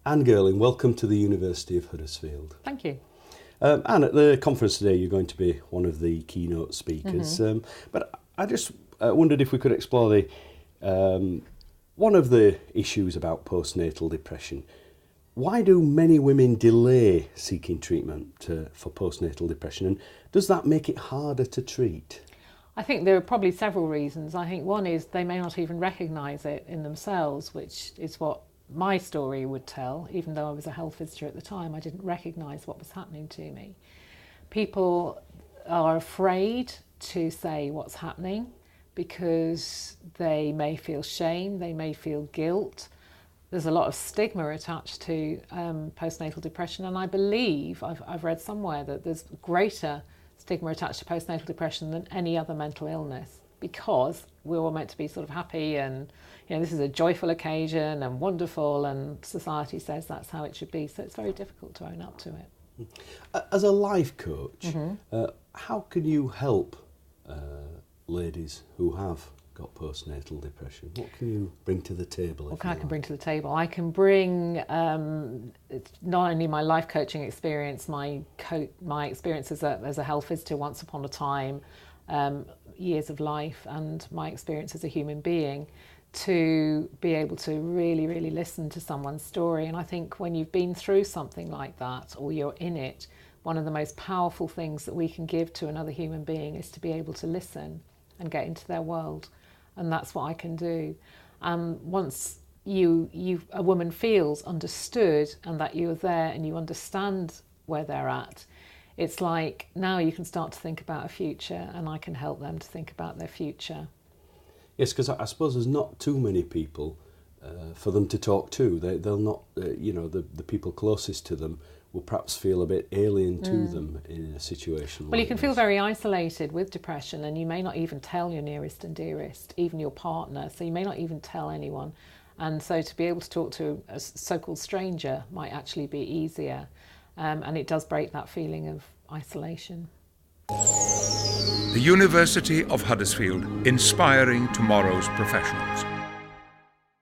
Anne Girling, welcome to the University of Huddersfield. Thank you. Anne, at the conference today you're going to be one of the keynote speakers, but I just wondered if we could explore one of the issues about postnatal depression. Why do many women delay seeking treatment for postnatal depression, and does that make it harder to treat? I think there are probably several reasons. I think one is they may not even recognise it in themselves, which is what my story would tell. Even though I was a health visitor at the time, I didn't recognise what was happening to me. People are afraid to say what's happening because they may feel shame, they may feel guilt. There's a lot of stigma attached to postnatal depression, and I believe, I've read somewhere that there's greater stigma attached to postnatal depression than any other mental illness, because we're all meant to be sort of happy and this is a joyful occasion and wonderful, and society says that's how it should be, so it's very difficult to own up to it. As a life coach, how can you help ladies who have got postnatal depression? What can you bring to the table? What I can bring to the table? I can bring not only my life coaching experience, my experience as a health visitor once upon a time, years of life, and my experience as a human being, to be able to really, really listen to someone's story. And I think when you've been through something like that, or you're in it, one of the most powerful things that we can give to another human being is to be able to listen and get into their world. And that's what I can do. Once a woman feels understood and that you're there and you understand where they're at, it's like now you can start to think about a future, and I can help them to think about their future. Yes, because I suppose there's not too many people for them to talk to. They'll not, the people closest to them will perhaps feel a bit alien to them in a situation Well, like you can this. feel very isolated with depression, and you may not even tell your nearest and dearest, even your partner, so you may not even tell anyone. And so to be able to talk to a so-called stranger might actually be easier, and it does break that feeling of isolation. The University of Huddersfield, inspiring tomorrow's professionals.